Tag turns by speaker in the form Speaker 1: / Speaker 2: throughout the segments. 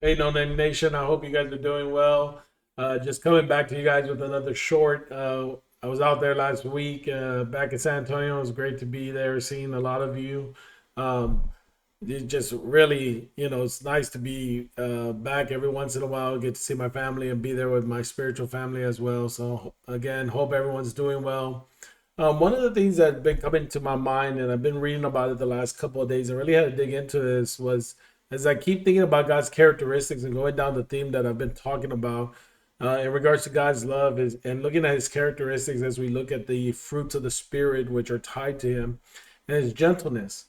Speaker 1: Hey, No Name Nation. I hope you guys are doing well. Just coming back to you guys with another short. I was out there last week back in San Antonio. It was great to be there, seeing a lot of you. Um, it just really, it's nice to be back every once in a while, get to see my family and be there with my spiritual family as well. So, again, hope everyone's doing well. One of the things that have been coming to my mind, and I've been reading about it the last couple of days, and really had to dig into this, was as I keep thinking about God's characteristics and going down the theme that I've been talking about in regards to God's love is and looking at his characteristics as we look at the fruits of the spirit which are tied to him and his gentleness.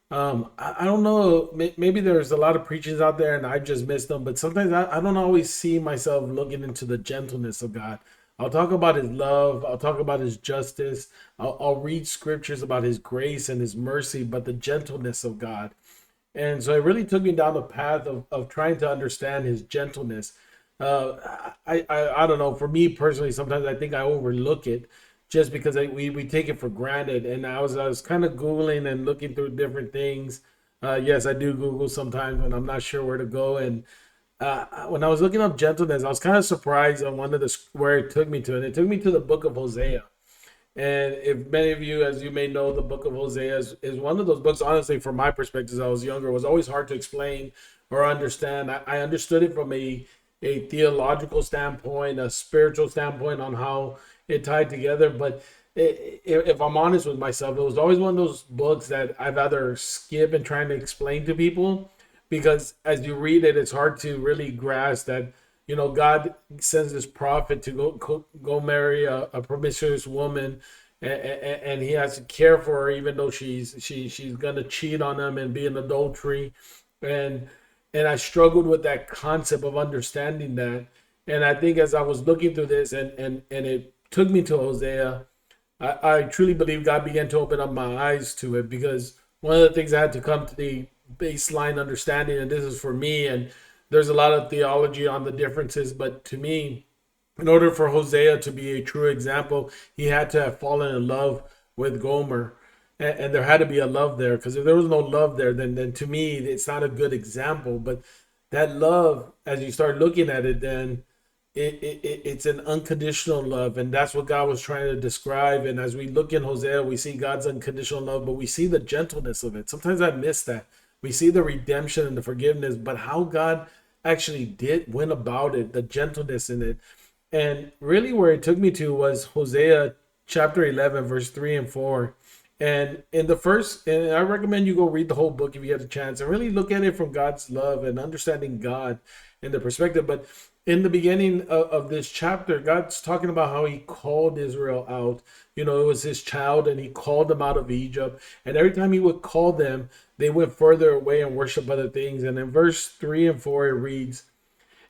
Speaker 1: I don't know. Maybe there's a lot of preachings out there, and I just missed them. But sometimes I don't always see myself looking into the gentleness of God. I'll talk about His love. I'll talk about His justice. I'll read scriptures about His grace and His mercy, but the gentleness of God. And so it really took me down the path of trying to understand His gentleness. I don't know. For me personally, sometimes I think I overlook it just because we take it for granted. And I was kind of googling and looking through different things. Yes, I do Google sometimes when I'm not sure where to go. And when I was looking up gentleness, I was kind of surprised on one of the where it took me to, and it took me to the book of Hosea. And if many of you, as you may know, the book of Hosea is one of those books, honestly, from my perspective, as I was younger, was always hard to explain or understand. I understood it from a theological standpoint, a spiritual standpoint on how it tied together. But if I'm honest with myself, it was always one of those books that I'd rather skip and trying to explain to people because as you read it, it's hard to really grasp that God sends this prophet to go marry a promiscuous woman, and he has to care for her even though she's gonna cheat on him and be in adultery, and and I struggled with that concept of understanding that. And I think as I was looking through this and it took me to Hosea, I truly believe God began to open up my eyes to it because one of the things I had to come to the baseline understanding, and this is for me, and there's a lot of theology on the differences, but to me, in order for Hosea to be a true example, he had to have fallen in love with Gomer. And there had to be a love there because if there was no love there, then to me, it's not a good example. But that love, as you start looking at it, then it's an unconditional love, and that's what God was trying to describe. And as we look in Hosea, we see God's unconditional love, but we see the gentleness of it. Sometimes I miss that. We see the redemption and the forgiveness, but how God actually did went about it, the gentleness in it. And really, where it took me to was Hosea chapter 11, verse 3 and 4. And in the first, and I recommend you go read the whole book if you get a chance and really look at it from God's love and understanding God in the perspective. But in the beginning of this chapter, God's talking about how he called Israel out. It was his child and he called them out of Egypt. And every time he would call them, they went further away and worship other things. And in verse 3 and 4, it reads,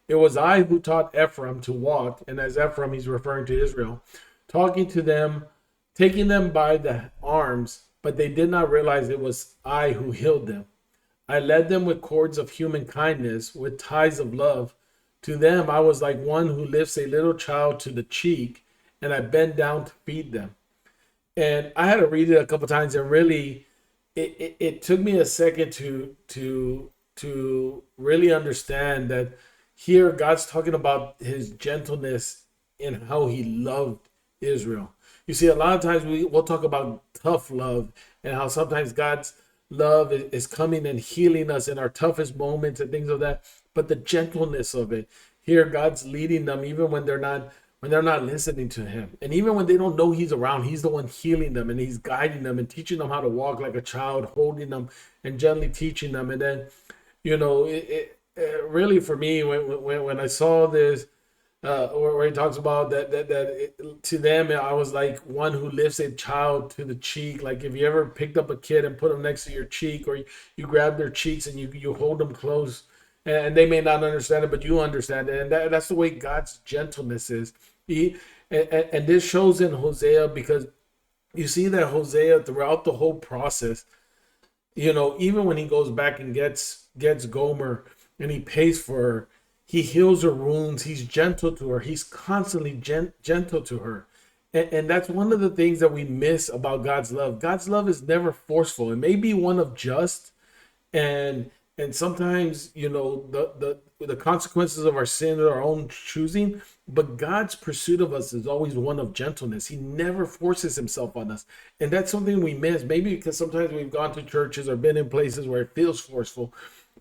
Speaker 1: "It was I who taught Ephraim to walk." And as Ephraim, he's referring to Israel, talking to them, taking them by the arms, but they did not realize it was I who healed them. I led them with cords of human kindness, with ties of love. To them, I was like one who lifts a little child to the cheek, and I bent down to feed them. And I had to read it a couple times, and really, it took me a second to really understand that here God's talking about his gentleness in how he loved Israel. You see, a lot of times we'll talk about tough love and how sometimes God's love is coming and healing us in our toughest moments and things of that. But the gentleness of it, here God's leading them even when they're not listening to him. And even when they don't know he's around, he's the one healing them and he's guiding them and teaching them how to walk like a child, holding them and gently teaching them. And then, really for me, when I saw this, where he talks about to them, I was like one who lifts a child to the cheek. Like if you ever picked up a kid and put them next to your cheek, or you grab their cheeks and you hold them close, and they may not understand it, but you understand it, and that's the way God's gentleness is. And this shows in Hosea because you see that Hosea throughout the whole process, even when he goes back and gets Gomer and he pays for her, he heals her wounds. He's gentle to her. He's constantly gentle to her. And that's one of the things that we miss about God's love. God's love is never forceful. It may be one of just and And sometimes, the consequences of our sin are our own choosing, but God's pursuit of us is always one of gentleness. He never forces himself on us. And that's something we miss, maybe because sometimes we've gone to churches or been in places where it feels forceful,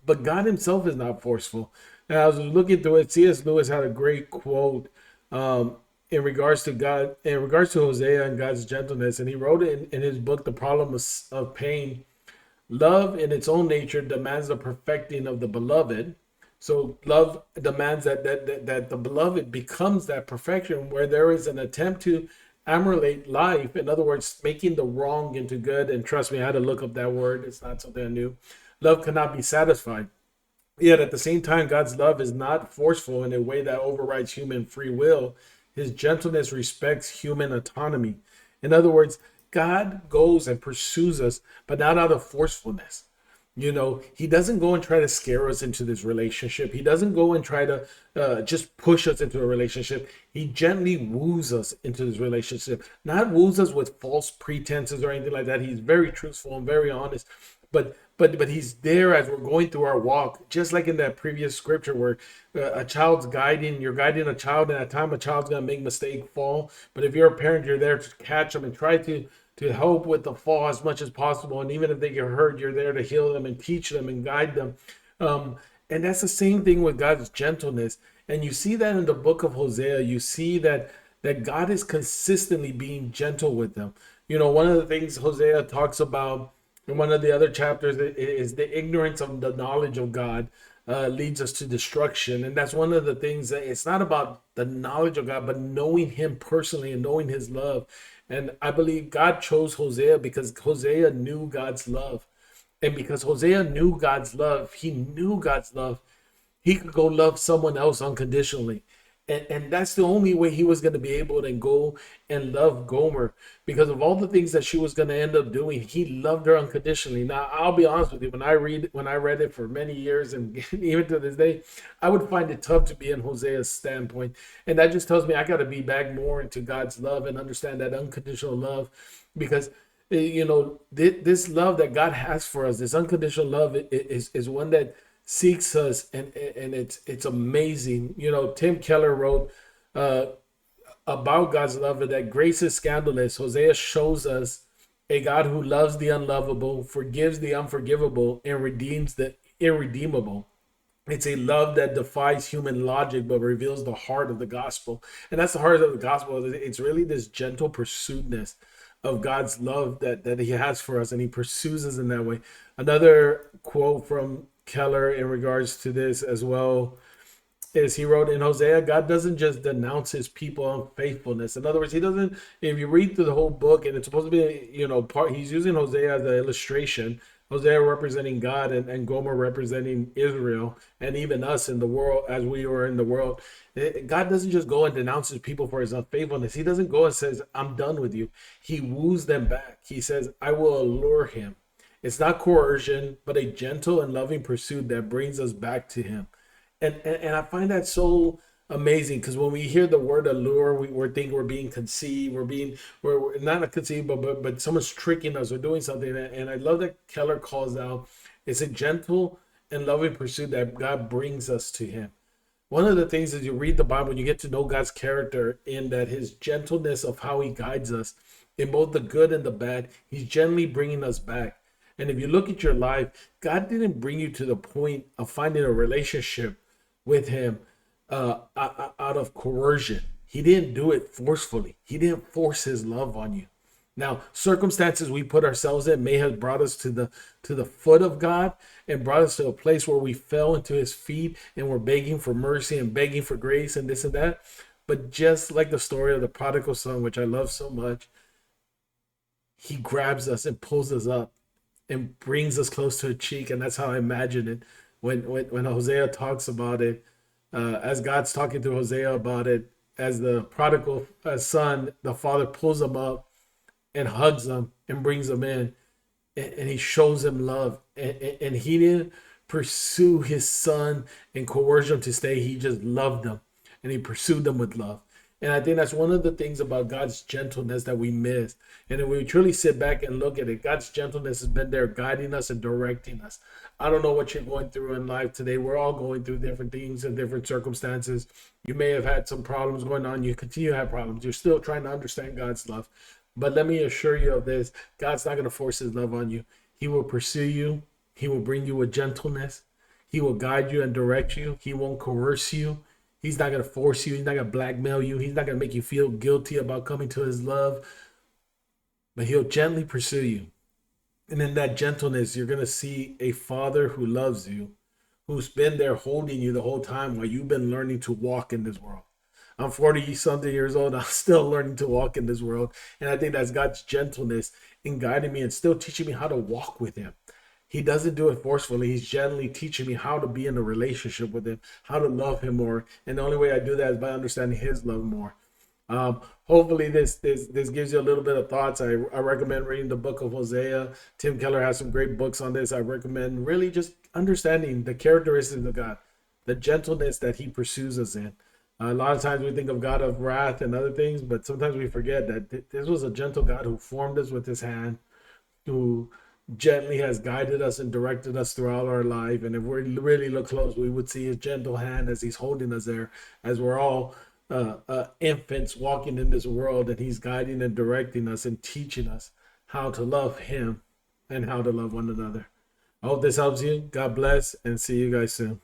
Speaker 1: but God himself is not forceful. And I was looking through it. C.S. Lewis had a great quote in regards to God, in regards to Hosea and God's gentleness. And he wrote it in his book, The Problem of Pain. Love in its own nature demands the perfecting of the beloved. So love demands that the beloved becomes that perfection where there is an attempt to ameliorate life. In other words, making the wrong into good. And trust me, I had to look up that word. It's not something I knew. Love cannot be satisfied. Yet at the same time, God's love is not forceful in a way that overrides human free will. His gentleness respects human autonomy. In other words, God goes and pursues us, but not out of forcefulness. He doesn't go and try to scare us into this relationship. He doesn't go and try to just push us into a relationship. He gently woos us into this relationship, not woos us with false pretenses or anything like that. He's very truthful and very honest, but he's there as we're going through our walk, just like in that previous scripture where you're guiding a child, and at time a child's gonna make mistake, fall. But if you're a parent, you're there to catch them and try to help with the fall as much as possible. And even if they get hurt, you're there to heal them and teach them and guide them. And that's the same thing with God's gentleness. And you see that in the book of Hosea. You see that God is consistently being gentle with them. One of the things Hosea talks about in one of the other chapters is the ignorance of the knowledge of God leads us to destruction. And that's one of the things that it's not about the knowledge of God, but knowing Him personally and knowing His love. And I believe God chose Hosea because Hosea knew God's love. And because Hosea knew God's love, he knew God's love, he could go love someone else unconditionally. And that's the only way he was going to be able to go and love Gomer, because of all the things that she was going to end up doing. He loved her unconditionally. Now, I'll be honest with you, when I read it for many years, and even to this day, I would find it tough to be in Hosea's standpoint. And that just tells me I got to be back more into God's love and understand that unconditional love, because this love that God has for us, this unconditional love, is one that seeks us, and it's amazing. Tim Keller wrote uh, about God's love that grace is scandalous. Hosea shows us a God who loves the unlovable, forgives the unforgivable, and redeems the irredeemable. It's a love that defies human logic but reveals the heart of the gospel. And that's the heart of the gospel. It's really this gentle pursuitness of God's love that He has for us, and He pursues us in that way. Another quote from Keller in regards to this as well is he wrote in Hosea, God doesn't just denounce his people unfaithfulness. In other words, he doesn't, if you read through the whole book, and it's supposed to be, he's using Hosea as an illustration, Hosea representing God, and Gomer representing Israel, and even us in the world as we were in the world. God doesn't just go and denounce his people for his unfaithfulness. He doesn't go and says, I'm done with you. He woos them back. He says, I will allure him. It's not coercion, but a gentle and loving pursuit that brings us back to him. And I find that so amazing, because when we hear the word allure, we're thinking we're being conceived, we're not conceived, but someone's tricking us or doing something. And I love that Keller calls out it's a gentle and loving pursuit that God brings us to him. One of the things is you read the Bible, you get to know God's character in that his gentleness of how he guides us in both the good and the bad. He's gently bringing us back. And if you look at your life, God didn't bring you to the point of finding a relationship with him out of coercion. He didn't do it forcefully. He didn't force his love on you. Now, circumstances we put ourselves in may have brought us to the foot of God and brought us to a place where we fell into his feet and we're begging for mercy and begging for grace and this and that. But just like the story of the prodigal son, which I love so much, he grabs us and pulls us up and brings us close to a cheek. And that's how I imagine it when Hosea talks about it, as God's talking to Hosea about it, as the prodigal son, the father pulls him up and hugs him and brings him in, and he shows him love. And he didn't pursue his son and coerce him to stay. He just loved them, and he pursued them with love. And I think that's one of the things about God's gentleness that we miss. And if we truly sit back and look at it, God's gentleness has been there guiding us and directing us. I don't know what you're going through in life today. We're all going through different things and different circumstances. You may have had some problems going on. You continue to have problems. You're still trying to understand God's love. But let me assure you of this: God's not going to force his love on you. He will pursue you, he will bring you with gentleness, he will guide you and direct you, he won't coerce you. He's not going to force you. He's not going to blackmail you. He's not going to make you feel guilty about coming to his love, but he'll gently pursue you. And in that gentleness, you're going to see a father who loves you, who's been there holding you the whole time while you've been learning to walk in this world. I'm 40 something years old. I'm still learning to walk in this world. And I think that's God's gentleness in guiding me and still teaching me how to walk with him. He doesn't do it forcefully. He's gently teaching me how to be in a relationship with him, how to love him more. And the only way I do that is by understanding his love more. Hopefully this gives you a little bit of thoughts. I recommend reading the book of Hosea. Tim Keller has some great books on this. I recommend really just understanding the characteristics of God, the gentleness that he pursues us in. A lot of times we think of God of wrath and other things, but sometimes we forget that this was a gentle God who formed us with his hand, who gently has guided us and directed us throughout our life. And if we really look close, we would see his gentle hand as he's holding us there, as we're all infants walking in this world, and he's guiding and directing us and teaching us how to love him and how to love one another. I hope this helps you. God bless, and see you guys soon.